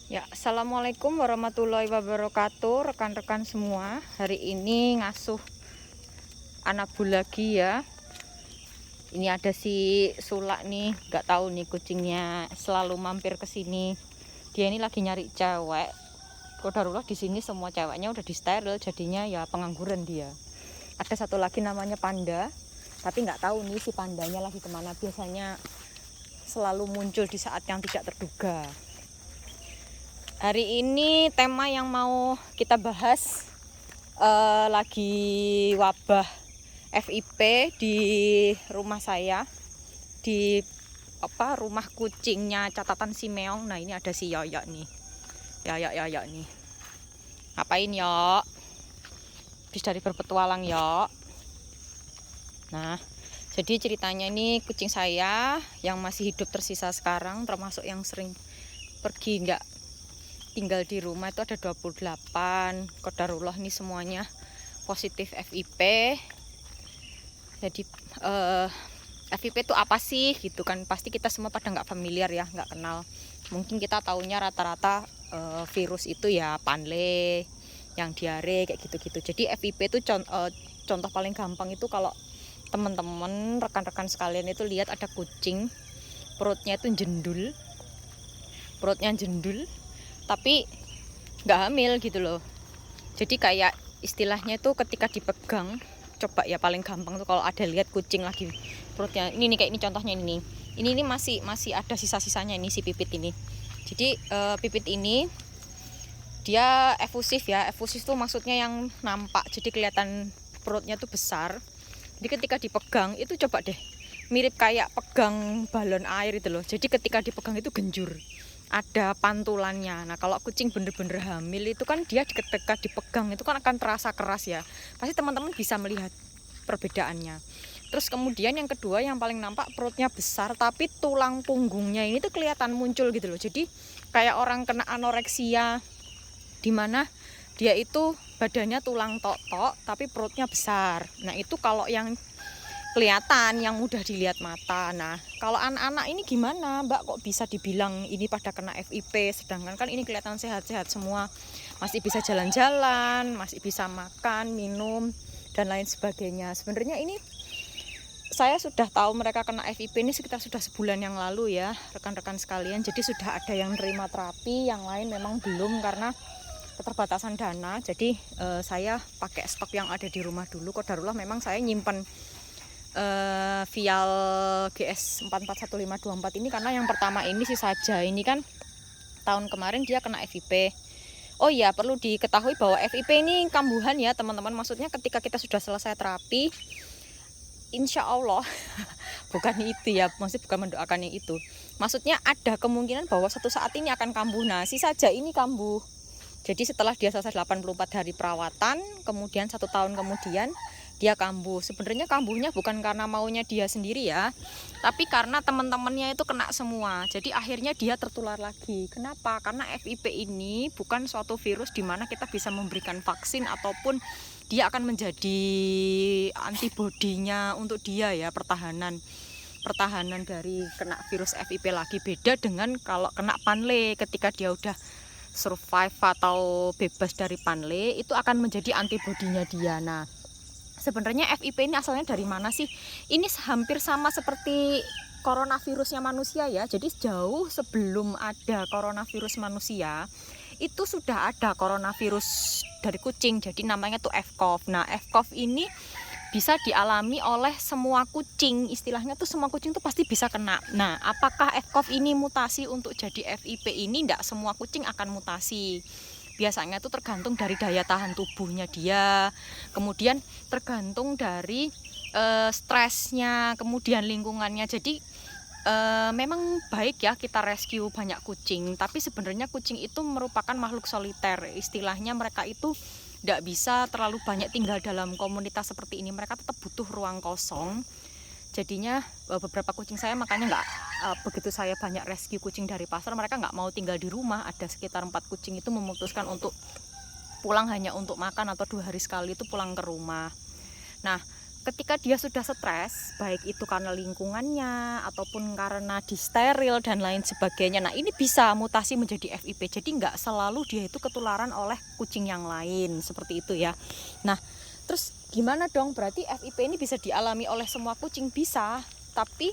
Ya, assalamualaikum warahmatullahi wabarakatuh, rekan-rekan semua. Hari ini ngasuh anak bul lagi ya. Ini ada si Sulak nih, nggak tahu nih kucingnya selalu mampir ke sini. Dia ini lagi nyari cewek. Qadarullah di sini semua ceweknya udah di steril, jadinya ya pengangguran dia. Ada satu lagi namanya Panda, tapi nggak tahu nih si pandanya lagi kemana. Biasanya selalu muncul di saat yang tidak terduga. Hari ini tema yang mau kita bahas lagi wabah FIP di rumah saya, di rumah kucingnya catatan Simeong. Nah, ini ada si Yoyok nih. Yoyok nih. Ngapain, Yok? Habis dari berpetualang, Yok. Nah, jadi ceritanya ini kucing saya yang masih hidup tersisa sekarang, termasuk yang sering pergi nggak tinggal di rumah, itu ada 28. Qadarullah nih semuanya positif FIP. Jadi FIP itu apa sih gitu kan, pasti kita semua pada nggak familiar ya, nggak kenal. Mungkin kita taunya rata-rata virus itu ya panle, yang diare kayak gitu-gitu. Jadi FIP itu contoh paling gampang itu kalau teman-teman rekan-rekan sekalian itu lihat ada kucing perutnya itu jendul, tapi nggak hamil gitu loh. Jadi kayak istilahnya itu ketika dipegang, coba ya paling gampang tuh kalau ada lihat kucing lagi perutnya ini nih, kayak ini contohnya ini masih ada sisa-sisanya ini si pipit ini. Jadi pipit ini dia efusif ya. Efusif tuh maksudnya yang nampak, jadi kelihatan perutnya tuh besar. Jadi ketika dipegang itu coba deh, mirip kayak pegang balon air itu loh. Jadi ketika dipegang itu genjur, ada pantulannya. Nah, kalau kucing bener-bener hamil itu kan dia ketika dipegang itu kan akan terasa keras ya. Pasti teman-teman bisa melihat perbedaannya. Terus kemudian yang kedua yang paling nampak, perutnya besar tapi tulang punggungnya ini tuh kelihatan muncul gitu loh. Jadi kayak orang kena anoreksia, di mana dia itu badannya tulang tok-tok tapi perutnya besar. Nah, itu kalau yang kelihatan, yang mudah dilihat mata. Nah, kalau anak-anak ini gimana, Mbak? Kok bisa dibilang ini pada kena FIP, sedangkan kan ini kelihatan sehat-sehat semua, masih bisa jalan-jalan, masih bisa makan, minum, dan lain sebagainya. Sebenarnya ini saya sudah tahu mereka kena FIP ini sekitar sudah sebulan yang lalu ya, rekan-rekan sekalian. Jadi sudah ada yang nerima terapi, yang lain memang belum karena keterbatasan dana. Jadi saya pakai stok yang ada di rumah dulu. Qadarullah memang saya nyimpen vial GS 441524 ini karena yang pertama ini sih saja, ini kan tahun kemarin dia kena FIP. Oh iya, perlu diketahui bahwa FIP ini kambuhan ya teman-teman. Maksudnya ketika kita sudah selesai terapi, insya Allah bukan itu ya, maksudnya bukan mendoakan yang itu. Maksudnya ada kemungkinan bahwa suatu saat ini akan kambuh. Nah, si saja ini kambuh. Jadi setelah dia selesai 84 hari perawatan, kemudian 1 tahun kemudian dia kambuh. Sebenarnya kambuhnya bukan karena maunya dia sendiri ya, tapi karena teman-temannya itu kena semua. Jadi akhirnya dia tertular lagi. Kenapa? Karena FIP ini bukan suatu virus di mana kita bisa memberikan vaksin ataupun dia akan menjadi antibodinya untuk dia ya, pertahanan dari kena virus FIP lagi. Beda dengan kalau kena panle, ketika dia udah survive atau bebas dari panle, itu akan menjadi antibodinya dia. Nah, sebenarnya FIP ini asalnya dari mana sih? Ini hampir sama seperti coronavirusnya manusia ya. Jadi jauh sebelum ada coronavirus manusia, itu sudah ada coronavirus dari kucing. Jadi namanya tuh fCoV. Nah, fCoV ini bisa dialami oleh semua kucing. Istilahnya tuh semua kucing tuh pasti bisa kena. Nah, apakah fCoV ini mutasi untuk jadi FIP ini? Tidak semua kucing akan mutasi. Biasanya tuh tergantung dari daya tahan tubuhnya dia, kemudian tergantung dari stresnya, kemudian lingkungannya. Jadi memang baik ya kita rescue banyak kucing, tapi sebenarnya kucing itu merupakan makhluk soliter. Istilahnya mereka itu tidak bisa terlalu banyak tinggal dalam komunitas seperti ini. Mereka tetap butuh ruang kosong. Jadinya beberapa kucing saya makanya nggak begitu saya banyak rescue kucing dari pasar, mereka nggak mau tinggal di rumah. Ada sekitar 4 kucing itu memutuskan untuk pulang hanya untuk makan atau 2 hari sekali itu pulang ke rumah. Nah, ketika dia sudah stres, baik itu karena lingkungannya ataupun karena disteril dan lain sebagainya, nah ini bisa mutasi menjadi FIP. Jadi nggak selalu dia itu ketularan oleh kucing yang lain, seperti itu ya. Nah terus gimana dong, berarti FIP ini bisa dialami oleh semua kucing? Bisa, tapi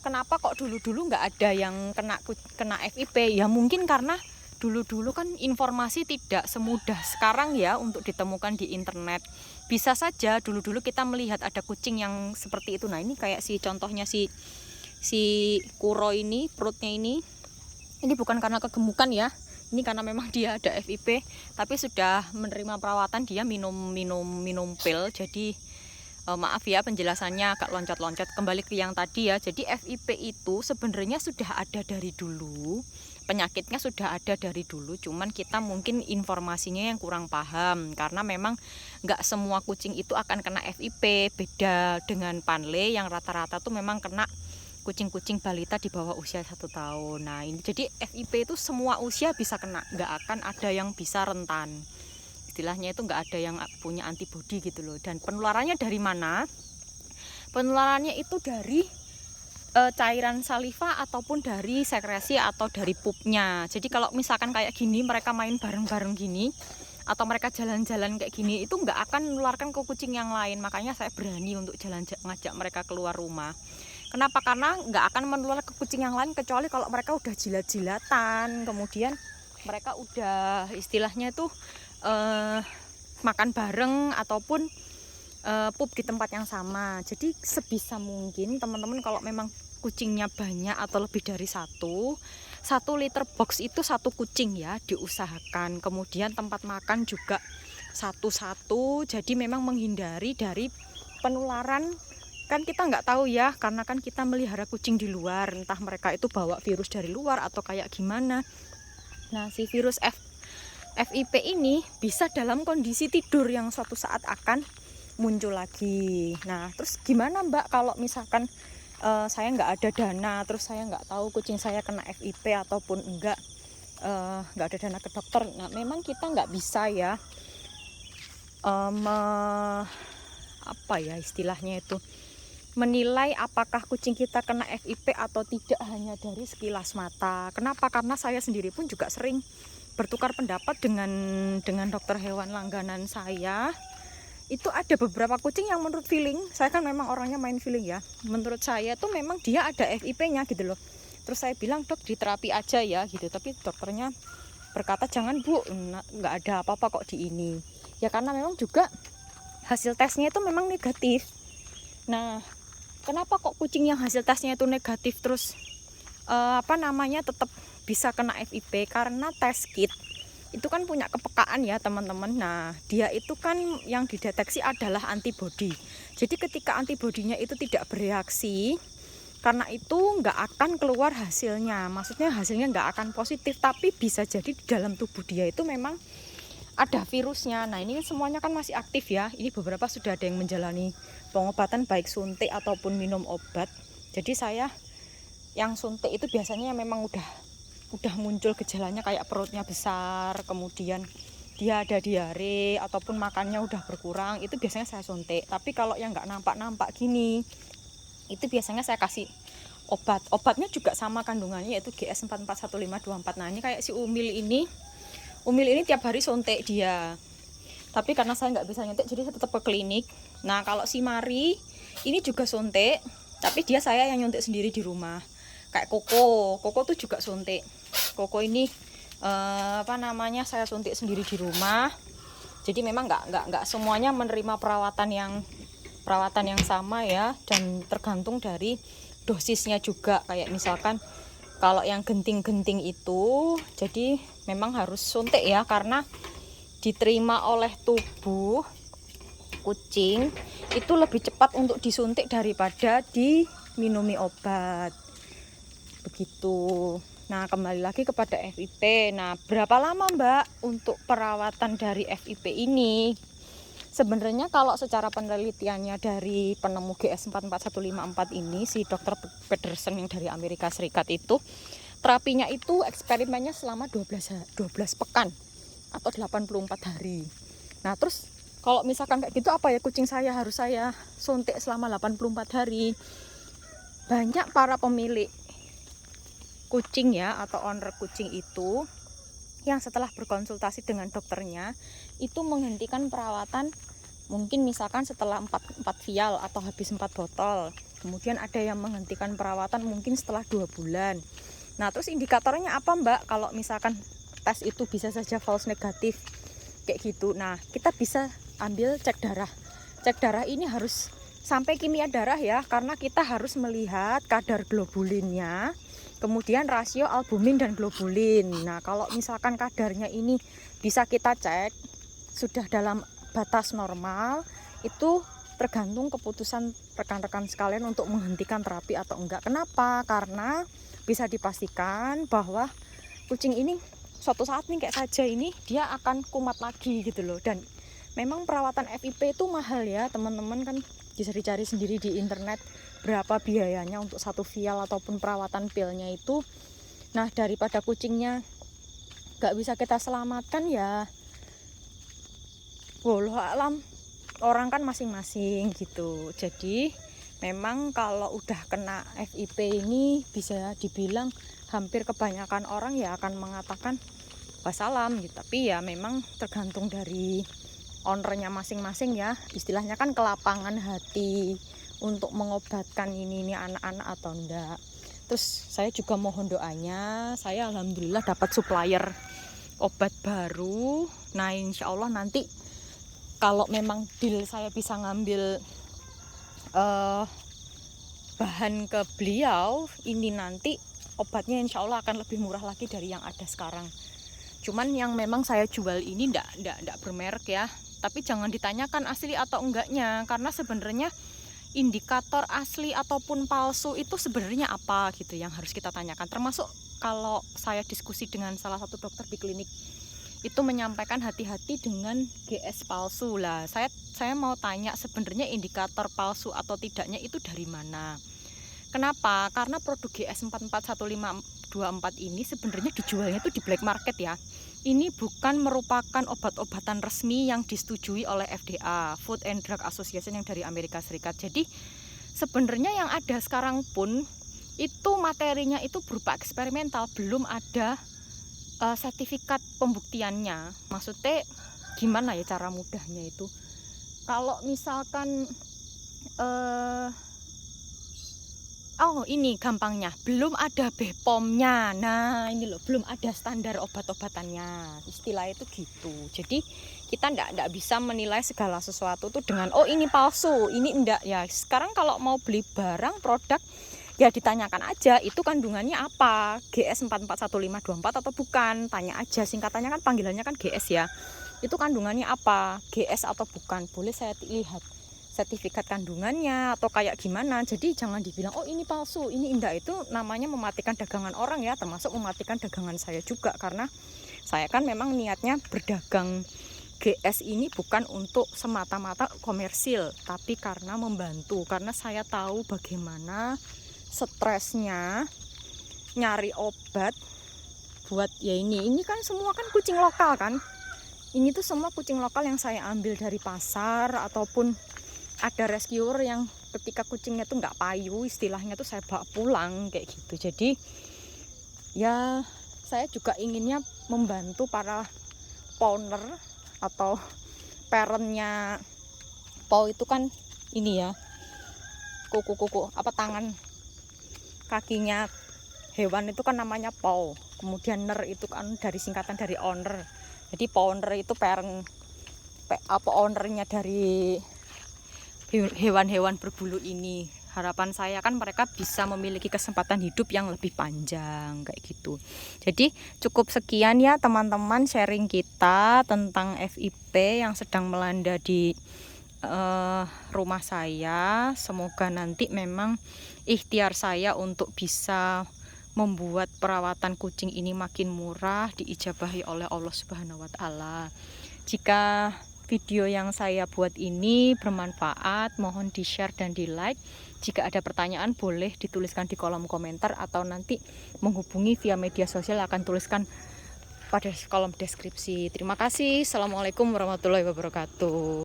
kenapa kok dulu-dulu nggak ada yang kena FIP? Ya mungkin karena dulu-dulu kan informasi tidak semudah sekarang ya untuk ditemukan di internet. Bisa saja dulu-dulu kita melihat ada kucing yang seperti itu. Nah ini kayak contohnya si Kuro ini, perutnya ini bukan karena kegemukan ya, ini karena memang dia ada FIP, tapi sudah menerima perawatan, dia minum pil. Jadi maaf ya penjelasannya agak loncat-loncat, kembali ke yang tadi ya. Jadi FIP itu sebenarnya sudah ada dari dulu, penyakitnya sudah ada dari dulu, cuman kita mungkin informasinya yang kurang paham, karena memang nggak semua kucing itu akan kena FIP. Beda dengan Panle yang rata-rata tuh memang kena kucing-kucing balita di bawah usia 1 tahun. Nah ini jadi FIP itu semua usia bisa kena, nggak akan ada yang bisa rentan. Istilahnya itu nggak ada yang punya antibodi gitu loh. Dan penularannya dari mana? Penularannya itu dari cairan saliva ataupun dari sekresi atau dari pupnya. Jadi kalau misalkan kayak gini, mereka main bareng-bareng gini atau mereka jalan-jalan kayak gini, itu nggak akan menularkan ke kucing yang lain. Makanya saya berani untuk ngajak mereka keluar rumah. Kenapa? Karena nggak akan menular ke kucing yang lain kecuali kalau mereka udah jilat-jilatan, kemudian mereka udah istilahnya tuh makan bareng ataupun pup di tempat yang sama. Jadi sebisa mungkin teman-teman kalau memang kucingnya banyak atau lebih dari satu liter box itu satu kucing ya diusahakan. Kemudian tempat makan juga satu-satu. Jadi memang menghindari dari penularan. Kan kita nggak tahu ya, karena kan kita melihara kucing di luar, entah mereka itu bawa virus dari luar atau kayak gimana. Nah si virus FIP ini bisa dalam kondisi tidur yang suatu saat akan muncul lagi. Nah terus gimana Mbak kalau misalkan saya nggak ada dana, terus saya nggak tahu kucing saya kena FIP ataupun nggak ada dana ke dokter. Nah memang kita nggak bisa ya apa ya istilahnya itu, menilai apakah kucing kita kena FIP atau tidak hanya dari sekilas mata. Kenapa? Karena saya sendiri pun juga sering bertukar pendapat dengan dokter hewan langganan saya. Itu ada beberapa kucing yang menurut feeling, saya kan memang orangnya main feeling ya, menurut saya tuh memang dia ada FIP-nya gitu loh. Terus saya bilang, dok diterapi aja ya gitu, tapi dokternya berkata jangan Bu, nggak ada apa-apa kok di ini. Ya karena memang juga hasil tesnya itu memang negatif. Nah kenapa kok kucing yang hasil tesnya itu negatif terus tetap bisa kena FIP? Karena test kit itu kan punya kepekaan ya teman-teman. Nah dia itu kan yang dideteksi adalah antibodi. Jadi ketika antibodinya itu tidak bereaksi, karena itu nggak akan keluar hasilnya. Maksudnya hasilnya nggak akan positif, tapi bisa jadi di dalam tubuh dia itu memang ada virusnya. Nah ini semuanya kan masih aktif ya. Ini beberapa sudah ada yang menjalani pengobatan baik suntik ataupun minum obat. Jadi saya yang suntik itu biasanya memang udah muncul gejalanya kayak perutnya besar, kemudian dia ada diare ataupun makannya udah berkurang, itu biasanya saya suntik. Tapi kalau yang nggak nampak-nampak gini, itu biasanya saya kasih obatnya juga sama kandungannya, yaitu GS 441524. Nah ini kayak si Umil ini tiap hari suntik dia, tapi karena saya nggak bisa nyuntik jadi saya tetap ke klinik. Nah kalau si Mari ini juga suntik, tapi dia saya yang nyuntik sendiri di rumah. Kayak Koko tuh juga suntik. Koko ini saya suntik sendiri di rumah. Jadi memang nggak semuanya menerima perawatan yang sama ya, dan tergantung dari dosisnya juga. Kayak misalkan kalau yang genting-genting itu jadi memang harus suntik ya, karena diterima oleh tubuh kucing itu lebih cepat untuk disuntik daripada diminumi obat. Begitu. Nah kembali lagi kepada FIP. Nah berapa lama Mbak untuk perawatan dari FIP ini? Sebenarnya kalau secara penelitiannya dari penemu GS 44154 ini, si Dr. Pedersen yang dari Amerika Serikat itu, terapinya itu eksperimennya selama 12 pekan atau 84 hari. Nah terus Kalau misalkan kayak gitu apa ya, kucing saya harus saya suntik selama 84 hari. Banyak para pemilik kucing ya atau owner kucing itu yang setelah berkonsultasi dengan dokternya itu menghentikan perawatan mungkin misalkan setelah 4 vial atau habis 4 botol. Kemudian ada yang menghentikan perawatan mungkin setelah 2 bulan. Nah, terus indikatornya apa Mbak? Kalau misalkan tes itu bisa saja false negatif kayak gitu. Nah, kita bisa ambil cek darah. Cek darah ini harus sampai kimia darah ya, karena kita harus melihat kadar globulinnya, kemudian rasio albumin dan globulin. Nah, kalau misalkan kadarnya ini bisa kita cek sudah dalam batas normal, itu tergantung keputusan rekan-rekan sekalian untuk menghentikan terapi atau enggak. Kenapa? Karena bisa dipastikan bahwa kucing ini suatu saat nih kayak saja ini dia akan kumat lagi gitu loh. Dan memang perawatan FIP itu mahal ya teman-teman, kan bisa dicari sendiri di internet berapa biayanya untuk 1 vial ataupun perawatan pilnya itu. Nah, daripada kucingnya gak bisa kita selamatkan ya wallahu alam, orang kan masing-masing gitu. Jadi memang kalau udah kena FIP ini bisa dibilang hampir kebanyakan orang ya akan mengatakan wassalam gitu. Tapi ya memang tergantung dari ownernya masing-masing ya. Istilahnya kan kelapangan hati untuk mengobatkan ini anak-anak atau enggak. Terus saya juga mohon doanya. Saya alhamdulillah dapat supplier obat baru. Nah, insya Allah nanti kalau memang deal saya bisa ngambil bahan ke beliau ini, nanti obatnya insya Allah akan lebih murah lagi dari yang ada sekarang. Cuman yang memang saya jual ini ndak bermerek ya. Tapi jangan ditanyakan asli atau enggaknya, karena sebenarnya indikator asli ataupun palsu itu sebenarnya apa gitu yang harus kita tanyakan. Termasuk kalau saya diskusi dengan salah satu dokter di klinik itu menyampaikan hati-hati dengan GS palsu lah. Saya mau tanya sebenarnya indikator palsu atau tidaknya itu dari mana? Kenapa? Karena produk GS 441524 ini sebenarnya dijualnya itu di black market ya. Ini bukan merupakan obat-obatan resmi yang disetujui oleh FDA, Food and Drug Association yang dari Amerika Serikat. Jadi sebenarnya yang ada sekarang pun itu materinya itu berupa eksperimental, belum ada sertifikat pembuktiannya. Maksudnya gimana ya cara mudahnya itu? Kalau misalkan ini gampangnya, belum ada BPOM-nya. Nah, ini loh, belum ada standar obat-obatannya. Istilah itu gitu. Jadi kita ndak bisa menilai segala sesuatu tuh dengan ini palsu, ini enggak ya. Sekarang kalau mau beli barang produk ya ditanyakan aja itu kandungannya apa, GS 441524 atau bukan. Tanya aja, singkatannya kan panggilannya kan GS ya. Itu kandungannya apa, GS atau bukan. Boleh saya lihat sertifikat kandungannya atau kayak gimana. Jadi jangan dibilang ini palsu, ini enggak. Itu namanya mematikan dagangan orang ya, termasuk mematikan dagangan saya juga, karena saya kan memang niatnya berdagang GS ini bukan untuk semata-mata komersil, tapi karena membantu, karena saya tahu bagaimana stresnya nyari obat buat ya ini kan semua kan kucing lokal kan. Ini tuh semua kucing lokal yang saya ambil dari pasar, ataupun ada rescuer yang ketika kucingnya tuh nggak payu, istilahnya tuh saya bawa pulang kayak gitu. Jadi ya saya juga inginnya membantu para owner atau parentnya paw itu kan ini ya, kuku apa tangan kakinya hewan itu kan namanya paw. Kemudian ner itu kan dari singkatan dari owner. Jadi owner itu parent apa ownernya dari hewan-hewan berbulu ini. Harapan saya kan mereka bisa memiliki kesempatan hidup yang lebih panjang kayak gitu. Jadi cukup sekian ya teman-teman sharing kita tentang FIP yang sedang melanda di rumah saya. Semoga nanti memang ikhtiar saya untuk bisa membuat perawatan kucing ini makin murah diijabahi oleh Allah Subhanahu wa taala. Jika video yang saya buat ini bermanfaat, mohon di-share dan di-like. Jika ada pertanyaan boleh dituliskan di kolom komentar atau nanti menghubungi via media sosial, akan tuliskan pada kolom deskripsi. Terima kasih. Assalamualaikum warahmatullahi wabarakatuh.